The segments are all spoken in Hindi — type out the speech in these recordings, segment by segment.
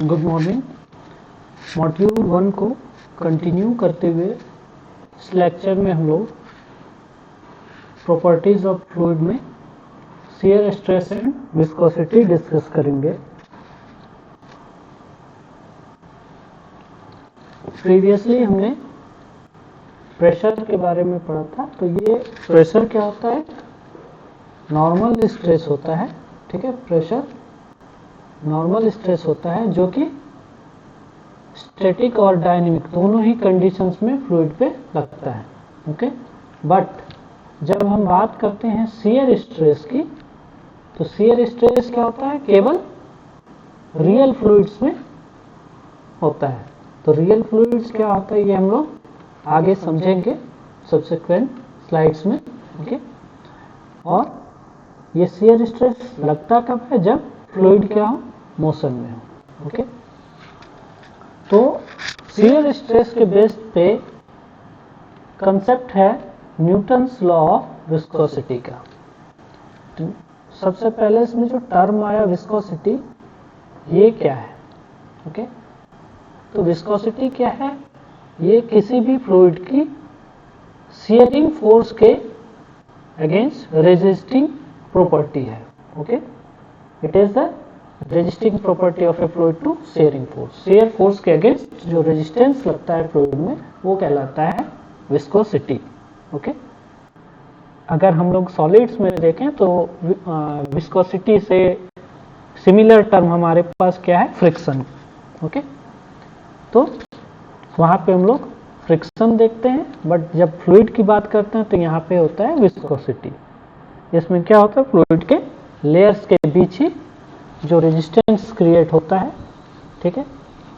Good morning. मॉड्यूल 1 को कंटिन्यू करते हुए इस लेक्चर में हम लोग प्रॉपर्टीज ऑफ फ्लूइड में shear stress and viscosity discuss करेंगे। प्रीवियसली हमने प्रेशर के बारे में पढ़ा था। तो ये प्रेशर क्या होता है? नॉर्मल स्ट्रेस होता है। ठीक है, प्रेशर नॉर्मल स्ट्रेस होता है जो कि स्टैटिक और डायनेमिक दोनों ही कंडीशंस में फ्लूइड पे लगता है। ओके, बट जब हम बात करते हैं शियर स्ट्रेस की, तो शियर स्ट्रेस क्या होता है? केवल रियल फ्लूइड्स में होता है। तो रियल फ्लूइड्स क्या होता है ये हम लोग आगे समझेंगे सब्सिक्वेंट स्लाइड्स में। ओके, और ये शियर स्ट्रेस लगता कब है? जब फ्लूइड क्या हो? मोशन में हो। ओके, तो शियर स्ट्रेस के बेस पे कंसेप्ट है न्यूटन्स लॉ ऑफ विस्कोसिटी का। तो सबसे पहले इसमें जो टर्म आया विस्कोसिटी, ये क्या है? ओके, तो विस्कोसिटी क्या है? ये किसी भी फ्लूइड की शियरिंग फोर्स के अगेंस्ट रेजिस्टिंग प्रॉपर्टी है। Okay, it is the resisting property of a fluid to shearing force. Shear force के अगेंस्ट जो रेजिस्टेंस लगता है फ्लूइड में, वो कहलाता है विस्कोसिटी। ओके, अगर हम लोग सॉलिड्स में देखें तो विस्कोसिटी से सिमिलर टर्म हमारे पास क्या है? फ्रिक्शन। ओके, तो वहां पे हम लोग फ्रिक्शन देखते हैं, बट जब फ्लूइड की बात करते हैं तो यहाँ पे होता है विस्कोसिटी। इसमें क्या होता है? फ्लूइड के लेयर्स के बीच ही जो रेजिस्टेंस क्रिएट होता है, ठीक है,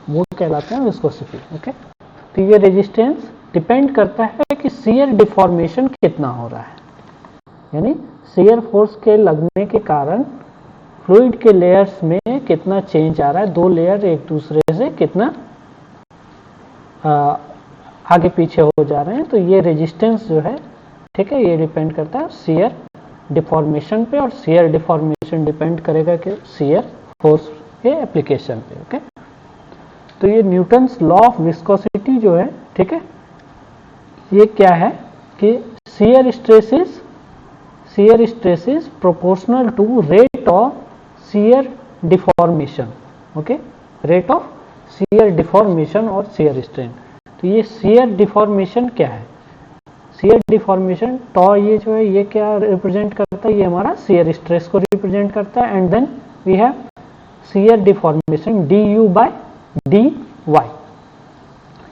वो कहलाता है विस्कोसिटी। ओके, तो ये रेजिस्टेंस डिपेंड करता है कि शियर डिफॉर्मेशन कितना हो रहा है, यानी शियर फोर्स के लगने के कारण फ्लूइड के लेयर्स में कितना चेंज आ रहा है, दो लेयर एक दूसरे से कितना आगे पीछे हो जा रहे हैं। तो ये रेजिस्टेंस जो है, ठीक है, ये डिपेंड करता है शियर डिफॉर्मेशन पे, और शियर डिफॉर्मेशन डिपेंड करेगा कि शियर फोर्स के एप्लीकेशन पे। ओके, तो ये न्यूटन्स लॉ ऑफ विस्कोसिटी जो है, ठीक है, ये क्या है कि shear stress is proportional to rate of shear deformation. Okay, rate of shear deformation और शियर स्ट्रेन। तो ये शियर डिफॉर्मेशन क्या है? शियर डिफॉर्मेशन टॉ ये जो है, ये क्या रिप्रेजेंट करता है? ये हमारा शियर स्ट्रेस को रिप्रेजेंट करता है। And then we have shear deformation D U by D Y.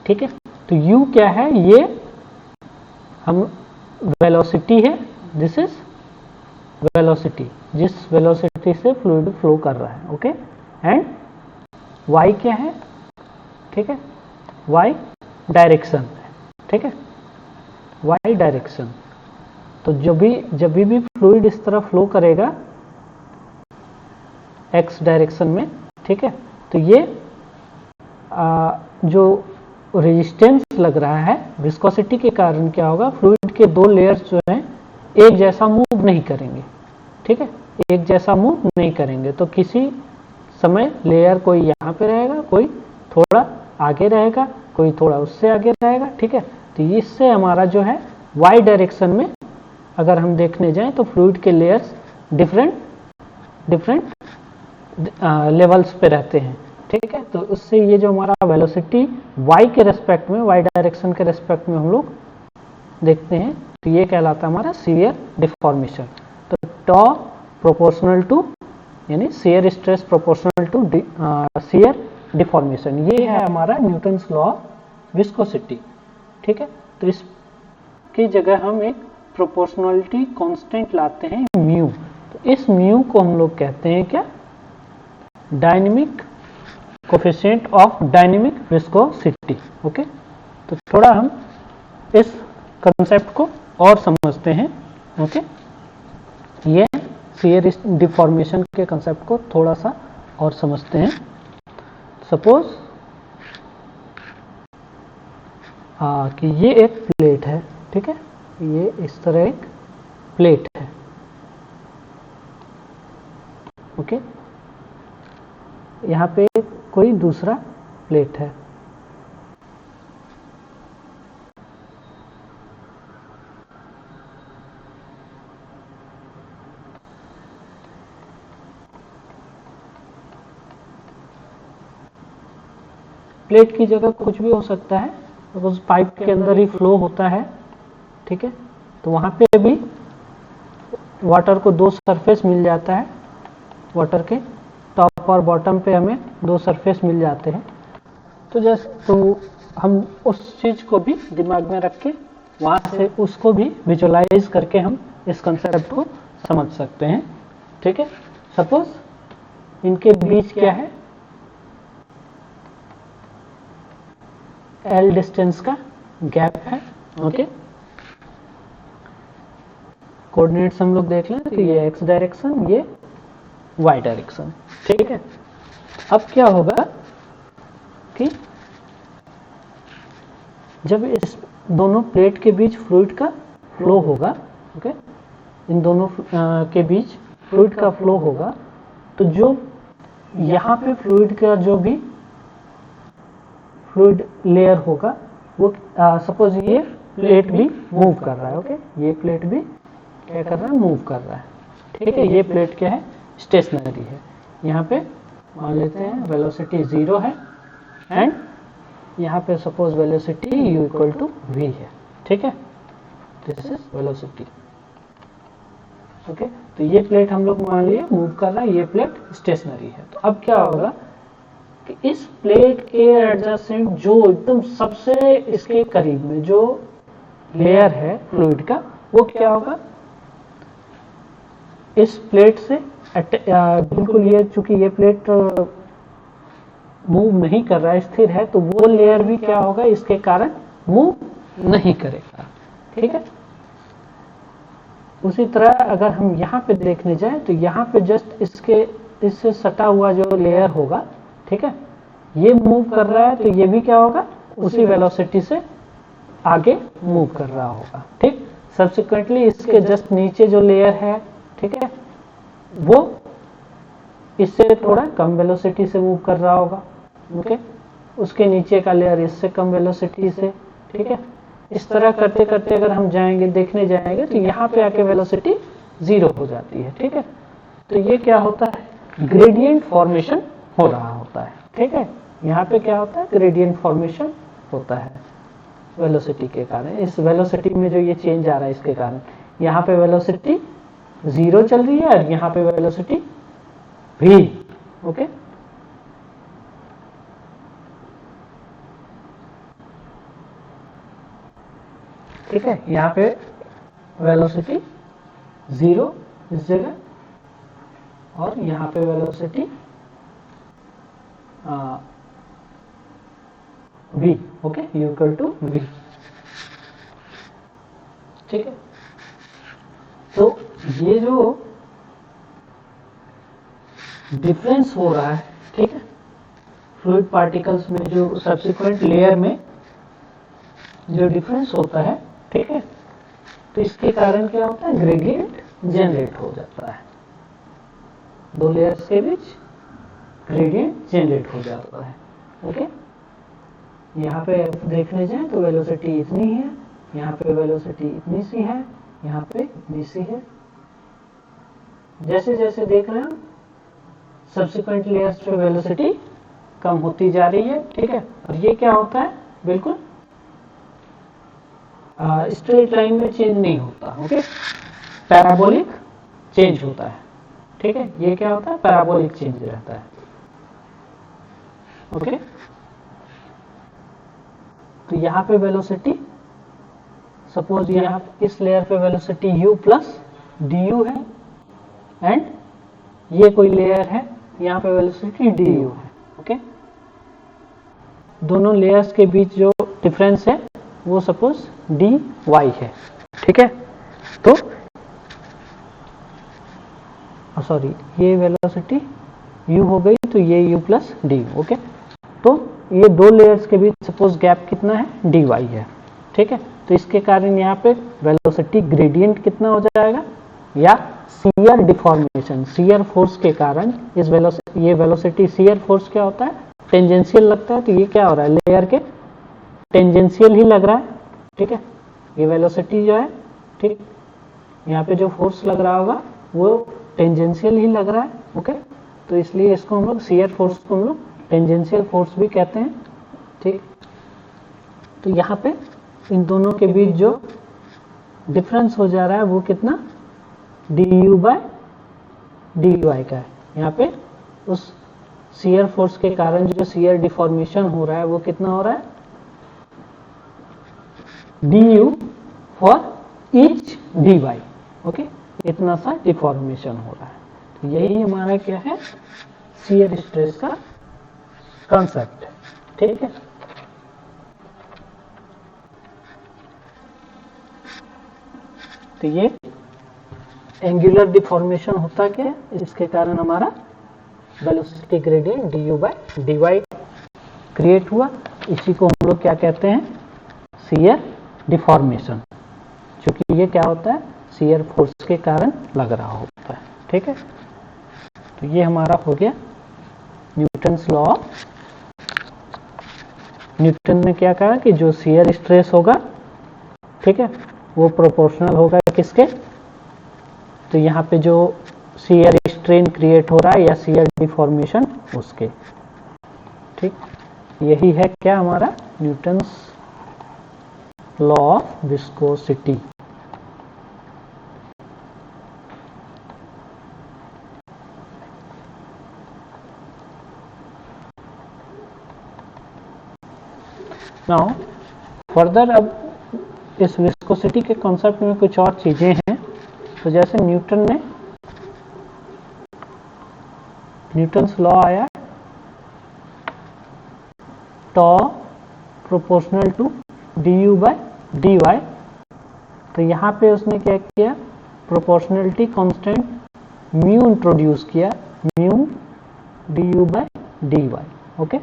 ठीक है, तो यू क्या है? ये हम वेलोसिटी है, दिस इज वेलोसिटी, जिस वेलोसिटी से फ्लूइड फ्लो कर रहा है। ओके, एंड वाई क्या है? ठीक है, वाई डायरेक्शन है। ठीक है, वाई डायरेक्शन। तो जब भी फ्लूइड इस तरह फ्लो करेगा एक्स डायरेक्शन में, ठीक है, तो ये जो रेजिस्टेंस लग रहा है विस्कोसिटी के कारण क्या होगा? फ्लूइड के दो लेयर्स जो हैं एक जैसा मूव नहीं करेंगे। ठीक है, एक जैसा मूव नहीं करेंगे, तो किसी समय लेयर कोई यहाँ पे रहेगा, कोई थोड़ा आगे रहेगा, कोई थोड़ा उससे आगे रहेगा। ठीक है, तो इससे हमारा जो है वाई डायरेक्शन में अगर हम देखने जाएं तो फ्लूइड के लेयर्स डिफरेंट लेवल्स पे रहते हैं। ठीक है, तो उससे ये जो हमारा वेलोसिटी वाई के रेस्पेक्ट में, वाई डायरेक्शन के रेस्पेक्ट में हम लोग देखते हैं, तो ये कहलाता है हमारा शियर डिफॉर्मेशन। तो टॉ प्रोपोर्शनल टू, यानी shear stress proportional to shear deformation, ये है हमारा न्यूटन्स लॉ ऑफ विस्कोसिटी। ठीक है, तो इसकी जगह हम एक प्रोपोर्शनलिटी कांस्टेंट लाते हैं, म्यू। तो इस म्यू को हम लोग कहते हैं क्या? Dynamic coefficient of dynamic viscosity. Okay, तो थोड़ा हम इस कंसेप्ट को और समझते हैं। ओके, ये शियर डिफॉर्मेशन के कंसेप्ट को थोड़ा सा और समझते हैं। सपोज कि ये एक प्लेट है। ठीक है, ये इस तरह एक प्लेट है। ओके, यहाँ पे कोई दूसरा प्लेट है। प्लेट की जगह कुछ भी हो सकता है, सपोज पाइप के अंदर ही फ्लो होता है, ठीक है, तो वहां पे भी वाटर को दो सरफेस मिल जाता है, वाटर के टॉप और बॉटम पे हमें दो सरफेस मिल जाते हैं। तो तो हम उस चीज को भी दिमाग में रख के वहां से उसको भी विजुअलाइज करके हम इस कंसेप्ट को समझ सकते हैं, ठीक है। सपोज इनके बीच क्या है, L डिस्टेंस का गैप है, ओके। कोऑर्डिनेट्स हम लोग देख लें, तो ये x डायरेक्शन, ये y डायरेक्शन, ठीक है। अब क्या होगा कि जब इस दोनों प्लेट के बीच फ्लूइड का फ्लो होगा, ओके, इन दोनों के बीच फ्लूइड का फ्लो होगा, तो जो यहाँ पे फ्लूइड का जो भी फ्लूइड लेयर होगा वो सपोज ये प्लेट भी मूव कर रहा है, ओके, ये प्लेट भी क्या कर रहा है, मूव कर रहा है, ठीक है। ये प्लेट क्या है, स्टेशनरी है। यहाँ पे मान लेते हैं वेलोसिटी 0 है एंड यहाँ पे suppose velocity u equal to v है, ठीक है। This is velocity, okay. तो ये प्लेट हम लोग मान लिए मूव कर रहा है, ये प्लेट स्टेशनरी है। तो अब क्या होगा कि इस प्लेट के एडजेसेंट जो एकदम सबसे इसके करीब में जो लेयर है फ्लूइड का, वो क्या होगा, इस प्लेट से बिल्कुल ये, चूंकि ये प्लेट मूव नहीं कर रहा है, स्थिर है, तो वो लेयर भी क्या होगा, इसके कारण मूव नहीं करेगा, ठीक है। उसी तरह अगर हम यहाँ पे देखने जाएं तो यहाँ पे जस्ट इससे सटा हुआ जो लेयर होगा, ठीक है, ये मूव कर रहा है, तो ये भी क्या होगा, उसी वेलोसिटी से आगे मूव कर रहा होगा, ठीक। सब्सिक्वेंटली इसके जस्ट नीचे जो लेयर है, ठीक है, वो इससे थोड़ा कम वेलोसिटी से मूव कर रहा होगा, ओके। उसके नीचे का लेयर इससे कम वेलोसिटी से, ठीक है। इस तरह करते करते अगर हम जाएंगे, देखने जाएंगे, तो यहाँ पे आके वेलोसिटी 0 हो जाती है, ठीक है। तो ये क्या होता है, ग्रेडियंट फॉर्मेशन हो रहा होता है, ठीक है। यहाँ पे क्या होता है, ग्रेडियंट फॉर्मेशन होता है वेलोसिटी के कारण। इस वेलोसिटी में जो ये चेंज आ रहा है, इसके कारण यहाँ पे वेलोसिटी 0 चल रही है और यहाँ पे वेलोसिटी v, ओके। ठीक है, यहाँ पे वेलोसिटी 0 इस जगह और यहाँ पे velocity v, okay, u equal to v, ठीक है। तो ये जो डिफरेंस हो रहा है, ठीक है, फ्लूइड पार्टिकल्स में जो सब्सिक्वेंट लेयर में जो डिफरेंस होता है, ठीक है, तो इसके कारण क्या होता है, ग्रेडियंट जनरेट हो जाता है, दो लेयर्स के बीच ग्रेडियंट जनरेट हो जाता है, ओके। यहाँ पे देखने जाए तो वेलोसिटी इतनी है, यहाँ पे वेलोसिटी इतनी सी है, यहाँ पे इतनी सी है। जैसे जैसे देख रहे हैं सब्सिक्वेंट लेयर्स पे वेलोसिटी कम होती जा रही है, ठीक है। और ये क्या होता है, बिल्कुल स्ट्रेट लाइन में चेंज नहीं होता, ओके, पैराबोलिक चेंज होता है, ठीक है। ये क्या होता है, पैराबोलिक चेंज रहता है, ओके। तो यहाँ पे वेलोसिटी सपोज यहाँ इस लेयर पे वेलोसिटी u प्लस du है एंड ये कोई लेयर है, यहाँ पे वेलोसिटी du है, ओके। दोनों लेयर्स के बीच जो डिफरेंस है वो सपोज dy है, ठीक है। तो सॉरी, ये वेलोसिटी u हो गई, तो ये u प्लस du, ओके। तो ये दो लेयर्स के बीच सपोज गैप कितना है, dy है, ठीक है। तो इसके कारण यहाँ पे वेलोसिटी ग्रेडियंट कितना हो जाएगा, या शियर डिफॉर्मेशन, शियर फोर्स के कारण इस ये वेलोसिटी, शियर फोर्स क्या होता है, टेंजेंशियल लगता है, तो ये क्या हो रहा है, लेयर के टेंजेंशियल ही लग रहा है, ठीक है। ये वेलोसिटी जो है, ठीक, यहाँ पे जो फोर्स लग रहा होगा वो टेंजेंशियल ही लग रहा है, ओके। तो इसलिए इसको हम लोग शियर फोर्स को हम लोग टेंजेंशियल फोर्स भी कहते हैं, ठीक। तो यहाँ पे इन दोनों के बीच जो डिफरेंस हो जा रहा है वो कितना, du बाय dy का है। यहाँ पे उस शियर फोर्स के कारण जो शियर डिफॉर्मेशन हो रहा है वो कितना हो रहा है, du for each dy, okay. इतना सा डिफॉर्मेशन हो रहा है। तो यही हमारा क्या है, शियर स्ट्रेस का कॉन्सेप्ट है, ठीक है। तो ये एंगुलर डिफॉर्मेशन होता क्या है, इसके कारण हमारा velocity gradient du by dy create हुआ। इसी को हम लोग क्या कहते हैं, शियर डिफॉर्मेशन, क्योंकि ये क्या होता है, शियर फोर्स के कारण लग रहा होता है, ठीक है। तो ये हमारा हो गया न्यूटन्स लॉ। न्यूटन ने क्या कहा कि जो शियर स्ट्रेस होगा, ठीक है, वो प्रोपोर्शनल होगा किसके, तो यहाँ पे जो शियर स्ट्रेन क्रिएट हो रहा है या शियर डिफॉर्मेशन उसके, ठीक। यही है क्या हमारा Newton's law of viscosity. Now further अब इस विस्कोसिटी के कॉन्सेप्ट में कुछ और चीजें हैं। तो जैसे न्यूटन्स लॉ आया, tau proportional to du by dy, तो यहाँ पे उसने क्या किया, प्रोपोर्शनलिटी कांस्टेंट म्यू इंट्रोड्यूस किया, mu du by dy, okay.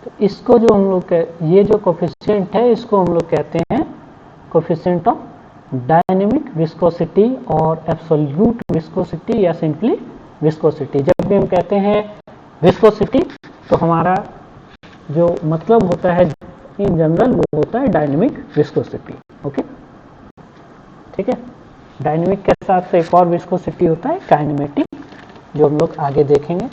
तो इसको जो हम लोग ये जो कोफिशिएंट है इसको हम लोग कहते हैं कोफिशिएंट ऑफ डायनेमिक विस्कोसिटी और एब्सोल्यूट विस्कोसिटी या सिंपली विस्कोसिटी। जब भी हम कहते हैं विस्कोसिटी तो हमारा जो मतलब होता है इन जनरल वो होता है डायनेमिक विस्कोसिटी, ओके, ठीक है। डायनेमिक के साथ एक और विस्कोसिटी होता है काइनेमेटिक, जो हम लोग आगे देखेंगे।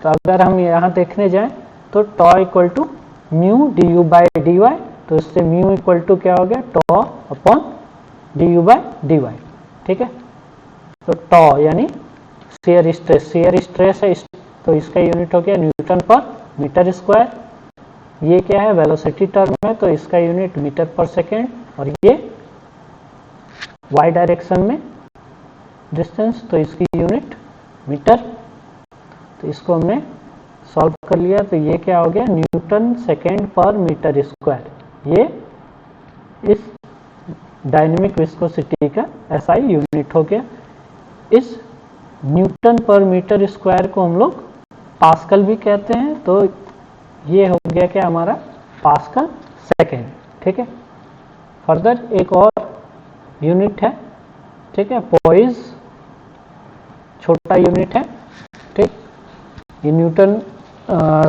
तो अगर हम यहाँ देखने जाएं तो tau equal to mu du by dy, तो इससे म्यू इक्वल टू क्या हो गया, tau upon du by dy, ठीक है। तो टॉ यानी शियर स्ट्रेस है, तो इसका यूनिट हो गया न्यूटन पर मीटर स्क्वायर। ये क्या है, वेलोसिटी टर्म है, तो इसका यूनिट मीटर पर सेकेंड, और ये y डायरेक्शन में डिस्टेंस, तो इसकी यूनिट मीटर। तो इसको हमने सॉल्व कर लिया, तो ये क्या हो गया, न्यूटन सेकेंड पर मीटर स्क्वायर। ये इस डायनेमिक विस्कोसिटी का SI यूनिट हो गया। इस न्यूटन पर मीटर स्क्वायर को हम लोग पास्कल भी कहते हैं, तो ये हो गया क्या हमारा पास्कल सेकेंड, ठीक है। फर्दर एक और यूनिट है, ठीक है, पॉइज छोटा यूनिट है, ठीक। ये न्यूटन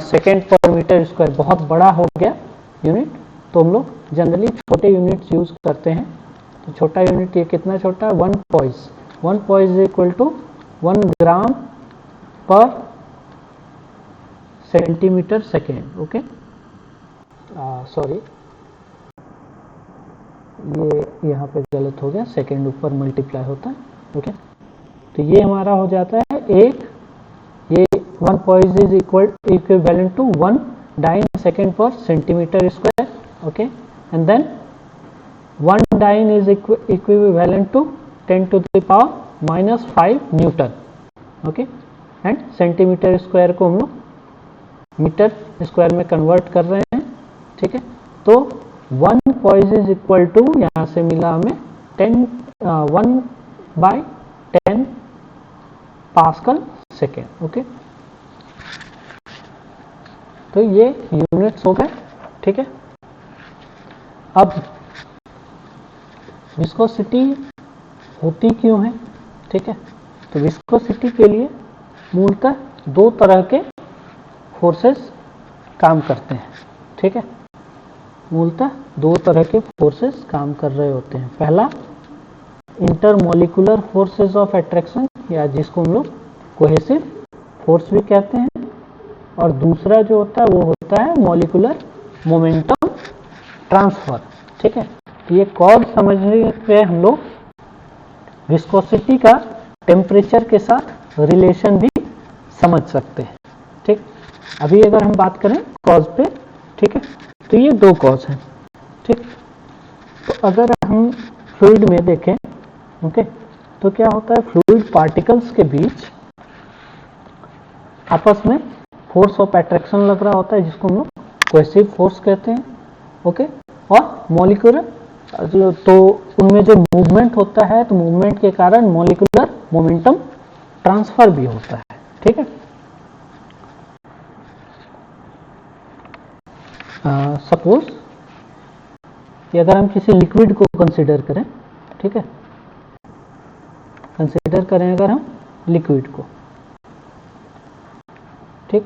सेकेंड पर मीटर स्क्वायर बहुत बड़ा हो गया यूनिट, तो हम लोग जनरली छोटे यूनिट्स यूज करते हैं। तो छोटा यूनिट ये कितना छोटा है, 1 पॉइज इक्वल टू 1 ग्राम पर सेंटीमीटर सेकेंड, ओके। सॉरी, ये यहाँ पे गलत हो गया, सेकेंड ऊपर मल्टीप्लाई होता है, ओके। तो ये हमारा हो जाता है एक, ये 1 poise is equivalent to 1 dyne second per centimetre square, okay. And then 1 dyne is equivalent to 10 to the power -5 newton, okay. And centimetre square को हम लोग मीटर स्क्वायर में कन्वर्ट कर रहे हैं, ठीक है। तो 1 पॉइज इज इक्वल टू, यहाँ से मिला हमें 1/10 पास्कल सेकेंड, ओके। तो ये यूनिट्स हो गए, ठीक है। अब विस्कोसिटी होती क्यों है, ठीक है। तो विस्कोसिटी के लिए मूलतः दो तरह के फोर्सेस काम करते हैं, ठीक है। मूलतः दो तरह के फोर्सेस काम कर रहे होते हैं। पहला इंटरमोलिकुलर फोर्सेस ऑफ अट्रैक्शन, या जिसको हम लोग कोहेसिव फोर्स भी कहते हैं, और दूसरा जो होता है वो होता है मॉलिकुलर मोमेंटम ट्रांसफर, ठीक है। ये कॉज समझने पे हम लोग विस्कोसिटी का टेम्परेचर के साथ रिलेशन भी समझ सकते हैं, ठीक। अभी अगर हम बात करें कॉज पे, ठीक है, तो ये दो कॉज हैं, ठीक। तो अगर हम फ्लूइड में देखें, ओके, तो क्या होता है, फ्लूइड पार्टिकल्स के बीच आपस में फोर्स ऑफ अट्रैक्शन लग रहा होता है, जिसको हम लोग कोहेसिव फोर्स कहते हैं, ओके। और मॉलिक्यूलर, तो उनमें जो मूवमेंट होता है, तो मूवमेंट के कारण मॉलिक्यूलर मोमेंटम ट्रांसफर भी होता है, ठीक है। सपोज कि अगर हम किसी लिक्विड को कंसीडर करें, ठीक है, कंसीडर करें अगर हम लिक्विड को, ठीक,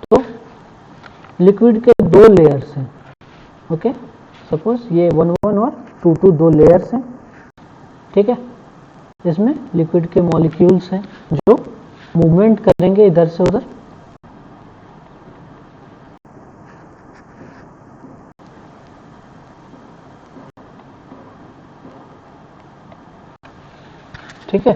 तो लिक्विड के दो लेयर्स हैं, ओके। सपोज ये 1-1 और 2-2 दो लेयर्स हैं, ठीक है। इसमें लिक्विड के मॉलिक्यूल्स हैं जो मूवमेंट करेंगे इधर से उधर, ठीक है।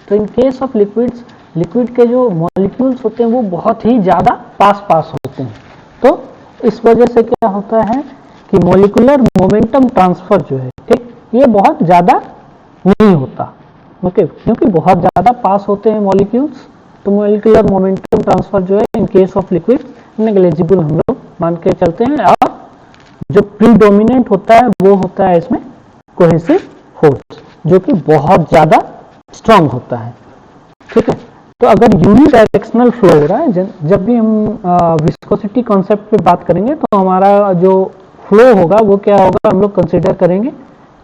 तो in case of liquids, liquid के जो मॉलिक्यूल्स होते हैं वो बहुत ही ज़्यादा पास होते हैं। तो इस वजह से क्या होता है कि मॉलिक्यूलर मोमेंटम ट्रांसफर जो है, ठीक, ये बहुत ज़्यादा नहीं होता, ओके, क्योंकि बहुत ज़्यादा पास होते हैं मॉलिक्यूल्स। तो मॉलिक्यूलर मोमेंटम ट्रांसफर जो है in case of liquid negligible हम लोग मान के चलते हैं। और जो प्रीडोमिनेंट होता है वो होता है इसमें कोहेसिव फोर्स, जो कि बहुत ज़्यादा स्ट्रांग होता है, ठीक है। तो अगर यूनिडायरेक्शनल फ्लो हो रहा है, जब भी हम विस्कोसिटी कॉन्सेप्ट पे बात करेंगे तो हमारा जो फ्लो होगा वो क्या होगा, हम लोग कंसीडर करेंगे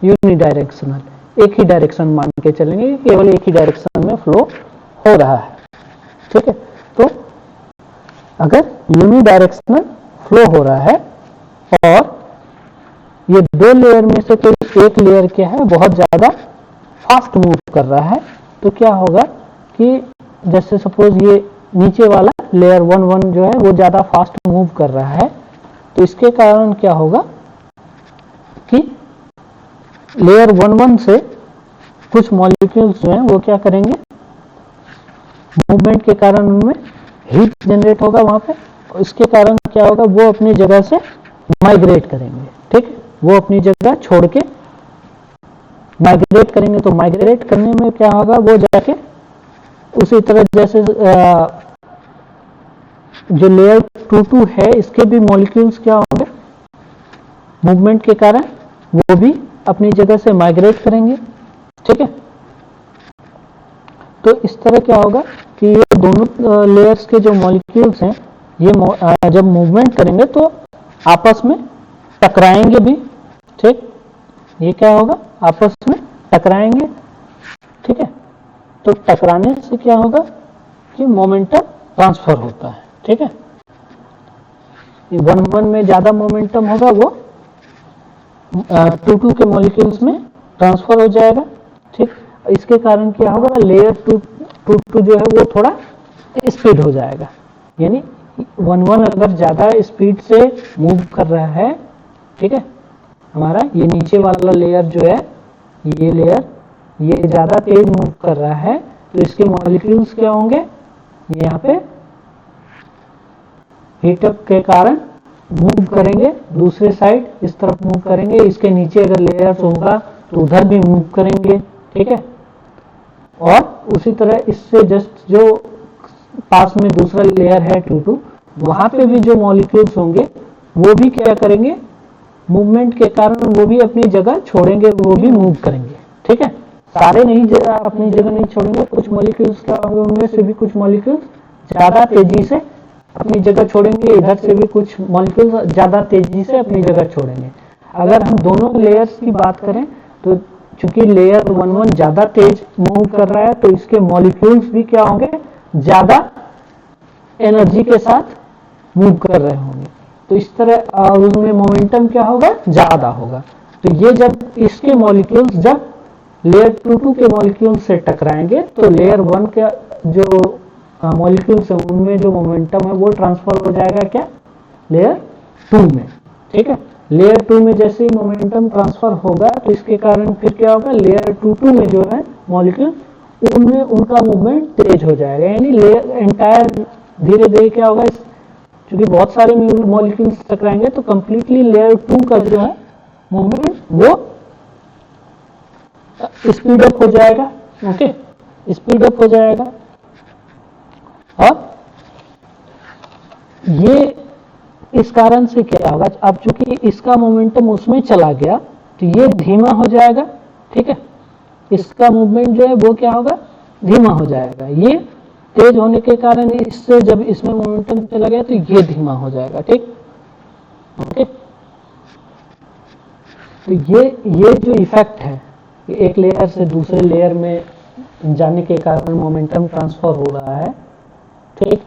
यूनिडायरेक्शनल, एक ही डायरेक्शन मान के चलेंगे, केवल एक ही डायरेक्शन में फ्लो हो रहा है, ठीक है। तो अगर यूनिडायरेक्शनल फ्लो हो रहा है और ये दो लेयर में से कोई एक लेयर क्या है, बहुत ज़्यादा फास्ट मूव कर रहा है, तो क्या होगा कि जैसे सपोज ये नीचे वाला लेयर 1-1 जो है वो ज़्यादा फास्ट मूव कर रहा है, तो इसके कारण क्या होगा कि लेयर 1-1 से कुछ मॉलिक्यूल्स जो हैं वो क्या करेंगे, मूवमेंट के कारण उनमें हीट जनरेट होगा वहाँ पे, और इसके कारण क्या होगा, वो अपनी जगह से माइग्रेट करेंगे, ठीक, वो अपनी जगह छोड़ के माइग्रेट करेंगे। तो माइग्रेट करने में क्या होगा, वो जाके उसी तरह जैसे जो लेयर 2-2 है इसके भी मॉलिक्यूल्स क्या होंगे, मूवमेंट के कारण वो भी अपनी जगह से माइग्रेट करेंगे, ठीक है। तो इस तरह क्या होगा कि ये दोनों लेयर्स के जो मॉलिक्यूल्स हैं ये जब मूवमेंट करेंगे तो आपस में टकराएंगे भी, ठीक, ये क्या होगा, आपस में टकराएंगे, ठीक है। तो टकराने से क्या होगा कि मोमेंटम ट्रांसफर होता है, ठीक है। 1-1 में ज़्यादा मोमेंटम होगा वो 2-2 के मॉलिक्यूल्स में ट्रांसफर हो जाएगा, ठीक। इसके कारण क्या होगा, लेयर 2-2 जो है वो थोड़ा स्पीड हो जाएगा, यानी 1-1 अगर ज़्यादा स्पीड से मूव कर रहा है, ठीक है, हमारा ये नीचे वाला लेयर जो है, ये लेयर ये ज़्यादा तेज मूव कर रहा है, तो इसके मॉलिक्यूल्स क्या होंगे, यहाँ पे हीटअप के कारण मूव करेंगे, दूसरे साइड इस तरफ मूव करेंगे, इसके नीचे अगर लेयर्स होगा तो उधर भी मूव करेंगे, ठीक है। और उसी तरह इससे जस्ट जो पास में दूसरा लेयर है 2-2, वहां पे भी जो मॉलिक्यूल्स होंगे वो भी क्या करेंगे, मूवमेंट के कारण वो भी अपनी जगह छोड़ेंगे, वो भी मूव करेंगे, ठीक है। सारे नहीं अपनी जगह नहीं छोड़ेंगे, कुछ मॉलिक्यूल्स क्या होंगे, उनमें से भी कुछ मॉलिक्यूल्स ज्यादा तेजी से अपनी जगह छोड़ेंगे, इधर से भी कुछ मॉलिक्यूल्स ज्यादा तेजी से अपनी जगह छोड़ेंगे। अगर हम दोनों लेयर्स की बात करें तो चूंकि लेयर 1-1 ज्यादा तेज मूव कर रहा है, तो इसके मॉलिक्यूल्स भी क्या होंगे, ज्यादा एनर्जी के साथ मूव कर रहे होंगे, तो इस तरह उसमें मोमेंटम क्या होगा, ज्यादा होगा। तो ये जब इसके मॉलिक्यूल्स जब लेयर 2 के मॉलिक्यूल से टकराएंगे तो लेयर 1 का जो मॉलिक्यूल्स है उनमें जो मोमेंटम है वो ट्रांसफर हो जाएगा क्या, लेयर 2 में। ठीक है, लेयर 2 में जैसे ही मोमेंटम ट्रांसफर होगा तो इसके कारण फिर क्या होगा, लेयर 2 में जो है मॉलिक्यूल उनमें उनका मूवमेंट तेज हो जाएगा, यानी लेयर एंटायर धीरे धीरे क्या होगा, क्योंकि बहुत सारे मॉलिक्यूल्स टकराएंगे तो कंप्लीटली लेयर 2 का जो है मूवमेंट वो स्पीड अप हो जाएगा। ओके, स्पीड अप हो जाएगा। और ये इस कारण से क्या होगा, अब चूंकि इसका मोमेंटम उसमें चला गया तो ये धीमा हो जाएगा। ठीक है, इसका मूवमेंट जो है वो क्या होगा, धीमा हो जाएगा। ये तेज होने के कारण इससे जब इसमें मोमेंटम चला गया तो ये धीमा हो जाएगा। ठीक, ओके। तो ये जो इफेक्ट है, एक लेयर से दूसरे लेयर में जाने के कारण मोमेंटम ट्रांसफर हो रहा है। ठीक,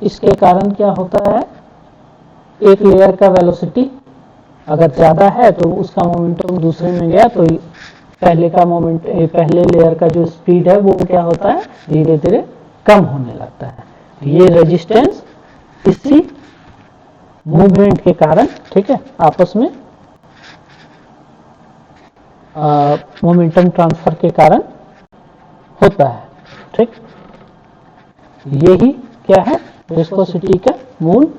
इसके कारण क्या होता है, एक लेयर का वेलोसिटी अगर ज्यादा है तो उसका मोमेंटम दूसरे में गया तो पहले लेयर का जो स्पीड है वो क्या होता है, धीरे धीरे कम होने लगता है। ये रेजिस्टेंस इसी मूवमेंट के कारण, ठीक है, आपस में मोमेंटम ट्रांसफर के कारण होता है। ठीक, यही क्या है, विस्कोसिटी का मूल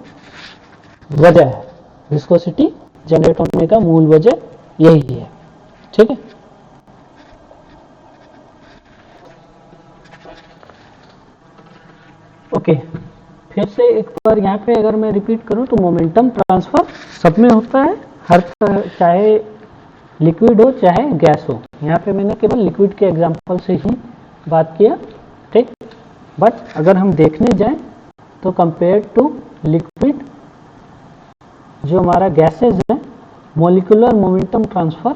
वजह है। विस्कोसिटी जनरेट होने का मूल वजह यही है। ठीक है, ओके। फिर से एक बार यहाँ पे अगर मैं रिपीट करूँ तो मोमेंटम ट्रांसफर सब में होता है, हर चाहे लिक्विड हो चाहे गैस हो। यहाँ पे मैंने केवल लिक्विड के एग्जांपल से ही बात किया। ठीक, बट अगर हम देखने जाएं तो कंपेयर टू लिक्विड जो हमारा गैसेज है, मॉलिक्यूलर मोमेंटम ट्रांसफर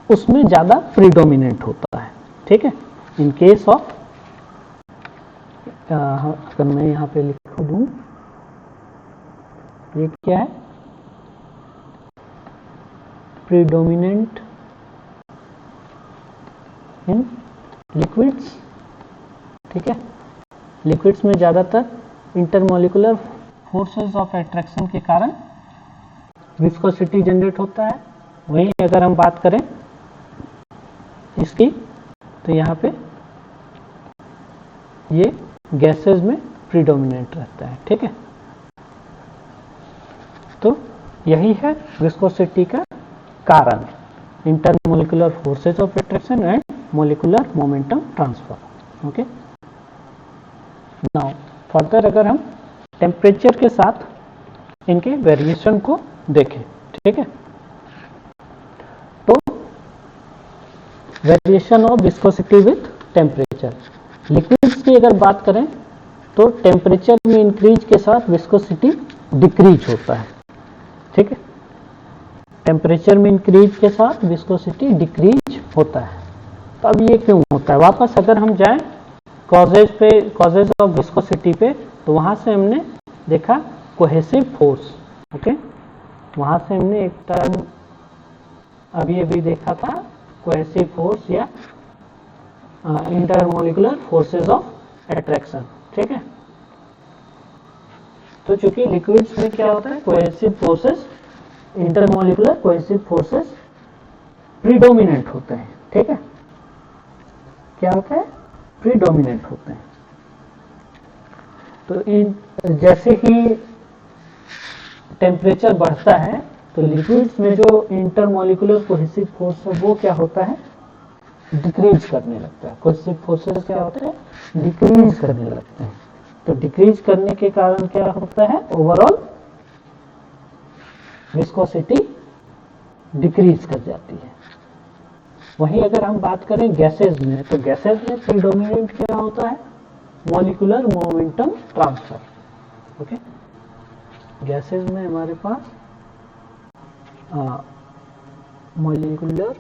उसमें ज़्यादा प्रीडोमिनेंट होता है। ठीक है, इन केस ऑफ अगर मैं यहाँ पे लिख दूँ, ये क्या है, प्रीडोमिनेंट इन लिक्विड्स। ठीक है, लिक्विड्स में ज़्यादातर इंटरमॉलिक्यूलर फोर्सेस ऑफ अट्रैक्शन के कारण विस्कोसिटी जनरेट होता है। वहीं अगर हम बात करें इसकी तो यहाँ पे ये गैसेज में प्रीडोमिनेंट रहता है। ठीक है, तो यही है विस्कोसिटी का कारण, intermolecular forces of attraction and molecular momentum transfer. Okay, now further अगर हम टेम्परेचर के साथ इनके वेरिएशन को देखें। ठीक है, तो variation of viscosity with temperature. Liquids की अगर बात करें तो टेम्परेचर में इंक्रीज के साथ विस्कोसिटी डिक्रीज होता है। ठीक है, टेम्परेचर में इंक्रीज के साथ विस्कोसिटी डिक्रीज होता है। तो अब ये क्यों होता है, वापस अगर हम जाएं कॉजेज ऑफ विस्कोसिटी पे, तो वहां से हमने देखा कोहेसिव फोर्स। ओके, वहां से हमने एक टर्म अभी देखा था, कोहेसिव फोर्स या इंटरमॉलिक्यूलर फोर्सेस ऑफ अट्रैक्शन। ठीक है, तो चूंकि लिक्विड्स में क्या होता है, cohesive forces, intermolecular cohesive forces predominant होते हैं। ठीक है, क्या होता है, प्रीडोमिनेंट होते हैं। तो इन जैसे ही टेम्परेचर बढ़ता है तो लिक्विड्स में जो इंटरमॉलिक्यूलर कोहेसिव फोर्स है वो क्या होता है, डिक्रीज करने लगता है। कोहेसिव फोर्सेस क्या होते हैं, डिक्रीज करने लगते हैं। तो डिक्रीज करने के कारण क्या होता है, ओवरऑल विस्कोसिटी डिक्रीज कर जाती है। वहीं अगर हम बात करें गैसेज में, तो गैसेज में प्रीडोमिनेंट क्या होता है, molecular momentum transfer. Okay, gases में हमारे पास मॉलिक्यूलर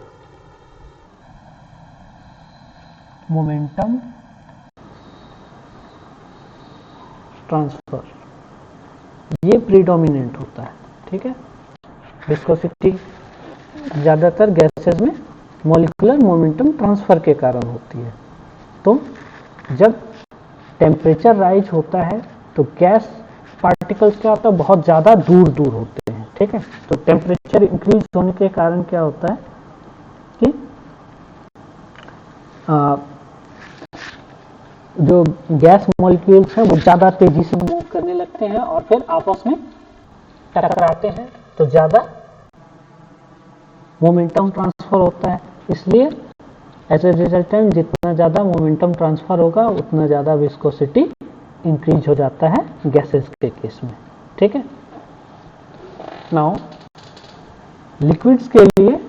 मोमेंटम ट्रांसफर ये प्रीडोमिनेंट होता है, ठीक है। विस्कोसिटी ज़्यादातर गैसेस में मॉलिक्यूलर मोमेंटम ट्रांसफर के कारण होती है। तो जब टेम्परेचर राइज होता है तो गैस पार्टिकल्स क्या होता है, बहुत ज़्यादा दूर दूर होते हैं, ठीक है। तो टेम्परेचर इंक्रीज होने के कारण क्या होता है कि जो गैस मॉलिक्यूल्स हैं वो ज़्यादा तेजी से मूव करने लगते हैं और फिर आपस में टकराते हैं, तो ज़्यादा मोमेंटम ट्रांसफर होता है। इसलिए एज ए रिजल्टेंट जितना ज़्यादा मोमेंटम ट्रांसफर होगा उतना ज़्यादा विस्कोसिटी इंक्रीज हो जाता है गैसेस के केस में, ठीक है। नाउ लिक्विड्स के लिए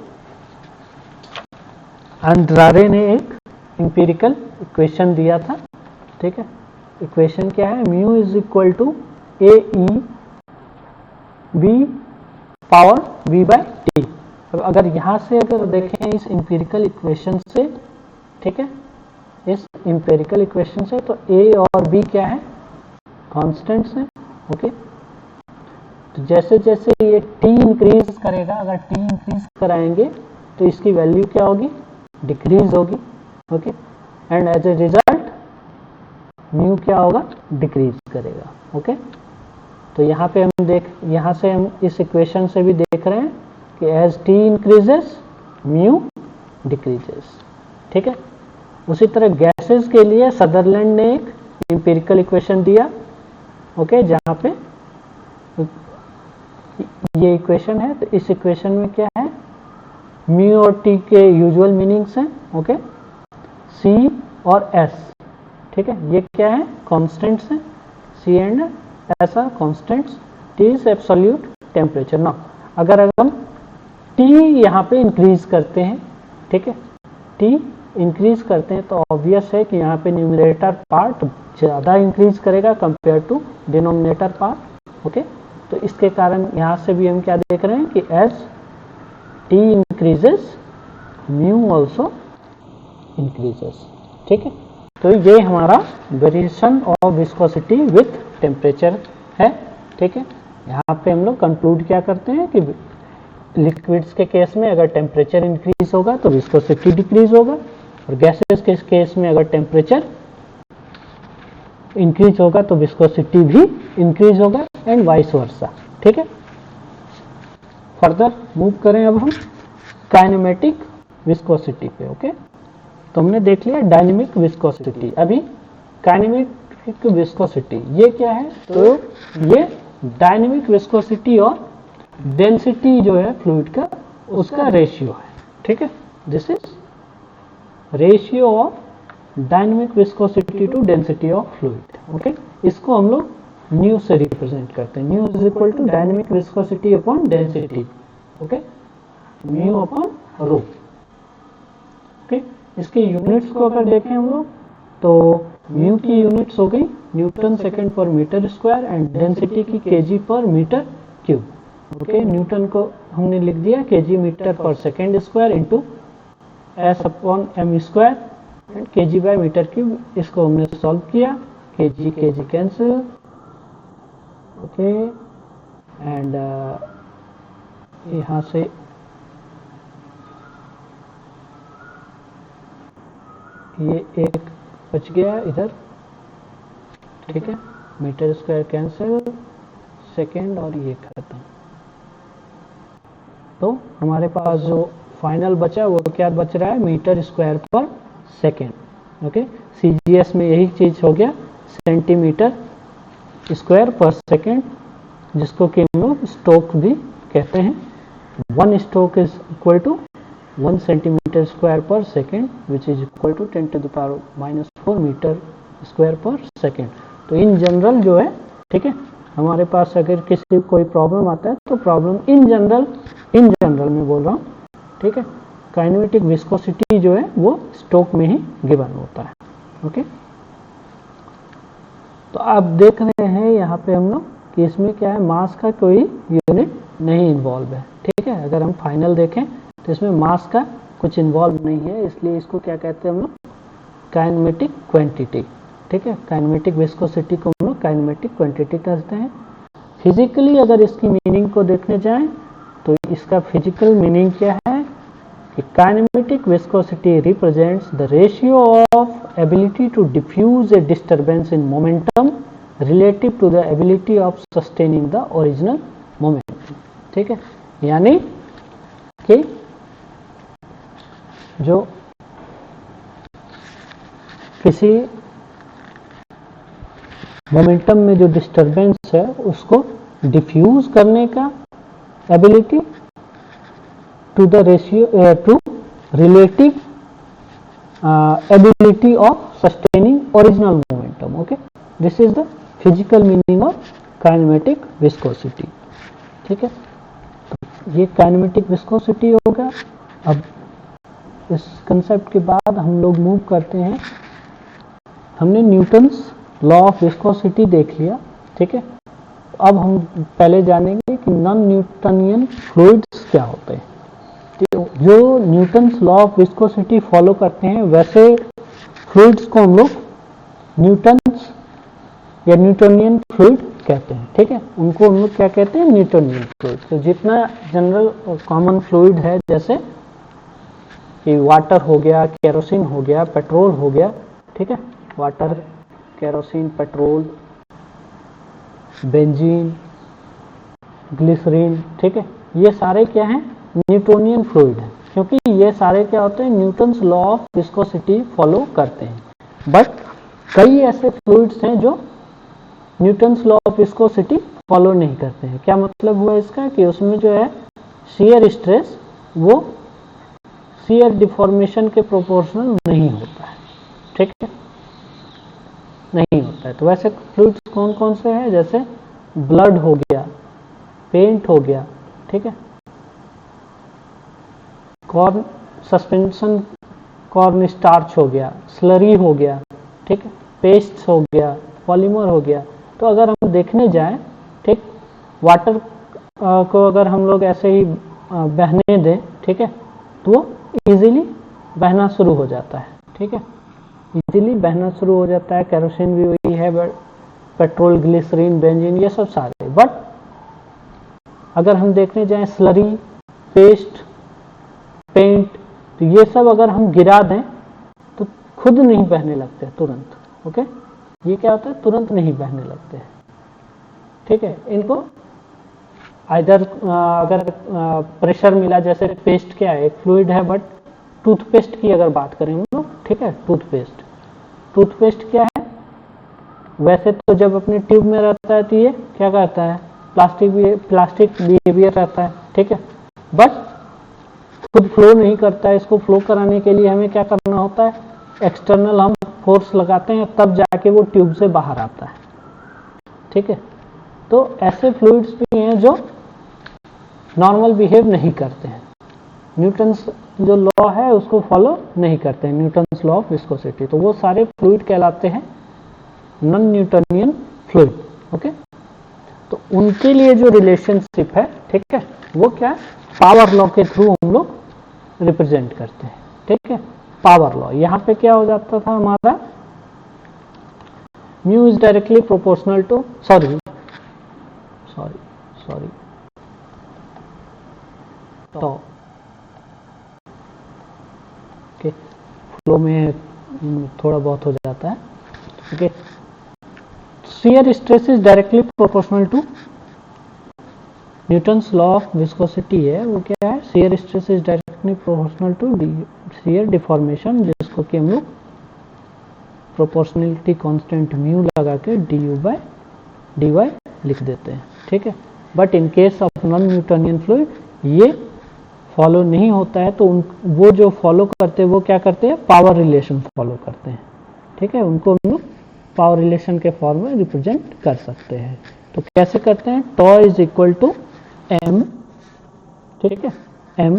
अंद्रारे ने एक इंपेरिकल इक्वेशन दिया था, ठीक है। इक्वेशन क्या है, mu is equal to A E B power V by T. अब अगर यहाँ से अगर देखें इस इंपेरिकल इक्वेशन से, ठीक है, इस इंपेरिकल इक्वेशन से, तो ए और बी क्या है, कांस्टेंट्स हैं, ओके। तो जैसे जैसे ये टी इंक्रीज करेगा, अगर टी इंक्रीज कराएंगे तो इसकी वैल्यू क्या होगी, डिक्रीज होगी, okay. And as a result mu क्या होगा, डिक्रीज करेगा, ओके। तो यहाँ पे यहाँ से हम इस इक्वेशन से भी देख रहे हैं कि as T increases mu decreases, ठीक है। उसी तरह गैसेस के लिए सदरलैंड ने एक इंपेरिकल इक्वेशन दिया, ओके, जहाँ पे ये इक्वेशन है। तो इस इक्वेशन में क्या है, म्यू और टी के यूजुअल मीनिंग्स हैं, ओके, सी और एस, ठीक है। ये क्या है, कांस्टेंट्स हैं, C and S are constants, T is absolute temperature. ना अगर हम टी यहाँ पे इंक्रीज करते हैं, ठीक है, टी इंक्रीज करते हैं तो ऑब्वियस है कि यहाँ पे न्यूमरेटर पार्ट ज़्यादा इंक्रीज करेगा compare to denominator part, okay. तो इसके कारण यहाँ से भी हम क्या देख रहे हैं कि as T increases mu also increases, ठीक है। तो ये हमारा variation of viscosity with temperature है, ठीक है। यहाँ पे हम लोग कंक्लूड क्या करते हैं कि लिक्विड्स के केस में अगर टेम्परेचर इंक्रीज होगा तो विस्कोसिटी डिक्रीज होगा, और गैसेस के केस में अगर टेम्परेचर इंक्रीज होगा तो विस्कोसिटी भी इंक्रीज होगा, एंड वाइस वर्सा, ठीक है। फर्दर मूव करें अब हम काइनेमेटिक विस्कोसिटी पे, ओके। तो हमने देख लिया डायनेमिक विस्कोसिटी, अभी काइनेमेटिक विस्कोसिटी ये क्या है, तो ये डायनेमिक विस्कोसिटी और डेंसिटी जो है फ्लूइड का उसका रेशियो है, ठीक है। This is ratio of dynamic viscosity to density of fluid, okay. इसको हम लोग न्यू से रिप्रेजेंट करते हैं, nu is equal to dynamic viscosity upon density, okay, mu upon rho, okay. इसके यूनिट्स को अगर देखें हम लोग तो म्यू की यूनिट्स हो गई न्यूटन सेकेंड पर मीटर स्क्वायर, एंड डेंसिटी की केजी पर मीटर क्यूब, ओके। न्यूटन को हमने लिख दिया केजी मीटर पर second square into S upon M square, and KG by metre cube. इसको हमने सॉल्व किया, KG KG cancel, okay. And यहाँ से ये एक बच गया इधर, ठीक है, मीटर स्क्वायर कैंसिल, सेकेंड और ये खत्म। तो हमारे पास जो फाइनल बचा वो क्या बच रहा है, metre square per second, okay. CGS में यही चीज हो गया, सेंटीमीटर स्क्वायर पर सेकेंड, जिसको कि हम लोग स्टोक भी कहते हैं। 1 stoke is equal to 1 centimetre square per second, which is equal to 10 to the power -4 metre square per second. तो इन जनरल जो है, ठीक है, हमारे पास अगर किसी कोई प्रॉब्लम आता है तो प्रॉब्लम इन जनरल में बोल रहा हूँ, ठीक है, काइनेमेटिक विस्कोसिटी जो है वो स्टोक में ही गिवन होता है, ओके। तो आप देख रहे हैं यहाँ पे हम लोग कि इसमें क्या है, मास का कोई यूनिट नहीं इन्वॉल्व है, ठीक है। अगर हम फाइनल देखें तो इसमें मास का कुछ इन्वॉल्व नहीं है, इसलिए इसको क्या कहते हैं हम लोग, काइनेमेटिक क्वांटिटी, ठीक है। काइनेमेटिक विस्कोसिटी को हम लोग काइनेमेटिक क्वांटिटी कहते हैं। फिजिकली अगर इसकी मीनिंग को देखने जाएं तो इसका फिजिकल मीनिंग क्या है कि kinematic viscosity represents the ratio of ability to diffuse a disturbance in momentum relative to the ability of sustaining the original momentum. ठीक है, यानी कि जो किसी मोमेंटम में जो डिस्टरबेंस है उसको डिफ्यूज करने का ability to the ratio to relative ability of sustaining original momentum. Okay, this is the physical meaning of kinematic viscosity. ठीक है, तो ये काइनेमेटिक विस्कोसिटी होगा। अब इस कंसेप्ट के बाद हम लोग मूव करते हैं, हमने न्यूटन्स लॉ ऑफ विस्कोसिटी देख लिया। ठीक है, अब हम पहले जानेंगे कि नॉन न्यूटनियन फ्लूइड्स क्या होते हैं। तो जो Newton's law of viscosity follow करते हैं वैसे फ्लूइड्स को हम लोग न्यूटन्स या न्यूटोनियन फ्लूइड कहते हैं। ठीक है, उनको हम लोग क्या कहते हैं, न्यूटोनियन फ्लूइड। तो जितना जनरल कॉमन फ्लूइड है जैसे कि वाटर हो गया, केरोसिन हो गया, पेट्रोल हो गया। ठीक है, water, kerosene, petrol, benzene, glycerine. ठीक है, ये सारे क्या हैं, न्यूटोनियन फ्लूइड है, क्योंकि ये सारे क्या होते हैं, Newton's law of viscosity follow करते हैं। बट कई ऐसे फ्लूइड्स हैं जो Newton's law of viscosity follow नहीं करते हैं। क्या मतलब हुआ इसका कि उसमें जो है शियर स्ट्रेस वो शियर डिफॉर्मेशन के प्रोपोर्शनल नहीं होता है। ठीक है, नहीं होता है। तो वैसे फ्लूइड्स कौन कौन से हैं, जैसे ब्लड हो गया, पेंट हो गया। ठीक है, कॉर्न सस्पेंशन, कॉर्न स्टार्च हो गया, स्लरी हो गया। ठीक है, पेस्ट हो गया, पॉलीमर हो गया। तो अगर हम देखने जाएं, ठीक, वाटर को अगर हम लोग ऐसे ही बहने दें, ठीक है, तो वो इजीली बहना शुरू हो जाता है। ठीक है, इजीली बहना शुरू हो जाता है। केरोसिन भी वही है, पेट्रोल, ग्लिसरीन, बेंजीन, ये सब सारे। बट अगर हम देखने जाएं स्लरी, पेस्ट, पेंट, तो ये सब अगर हम गिरा दें तो खुद नहीं बहने लगते तुरंत। ओके, ये क्या होता है, तुरंत नहीं बहने लगते हैं। ठीक है, इनको इधर अगर प्रेशर मिला, जैसे पेस्ट क्या है, एक फ्लूइड है, बट टूथपेस्ट की अगर बात करें हम लोग, ठीक है, टूथपेस्ट क्या है, वैसे तो जब अपने ट्यूब में रहता है तो ये क्या करता है, प्लास्टिक बिहेवियर रहता है। ठीक है, बट खुद फ्लो नहीं करता है। इसको फ्लो कराने के लिए हमें क्या करना होता है, एक्सटर्नल हम फोर्स लगाते हैं, तब जाके वो ट्यूब से बाहर आता है। ठीक है, तो ऐसे फ्लूइड्स भी हैं जो नॉर्मल बिहेव नहीं करते हैं, न्यूटन्स जो लॉ है उसको फॉलो नहीं करते हैं, न्यूटन्स लॉ ऑफ विस्कोसिटी। तो वो सारे फ्लूइड कहलाते हैं नॉन न्यूटनियन फ्लूइड। ओके, तो उनके लिए जो रिलेशनशिप है, ठीक है, वो क्या है, पावर लॉ के थ्रू हम लोग रिप्रेजेंट करते हैं। ठीक है, पावर लॉ, यहाँ पे क्या हो जाता था हमारा, mu is directly proportional to sorry तो ओके, फ्लो में थोड़ा बहुत हो जाता है। Okay, shear stress is directly proportional to Newton's law of viscosity है, वो क्या है, shear stress is directly proportional to shear deformation, जिसको कि हम लोग प्रोपोर्शनलिटी कांस्टेंट म्यू लगा के du/dy लिख देते हैं। ठीक है, but in case of non Newtonian fluid ये फॉलो नहीं होता है। तो वो जो फॉलो करते हैं वो क्या करते हैं, पावर रिलेशन फॉलो करते हैं। ठीक है, उनको हम लोग पावर रिलेशन के फॉर्म में रिप्रेजेंट कर सकते हैं। तो कैसे करते हैं, tau is equal to m, ठीक है, m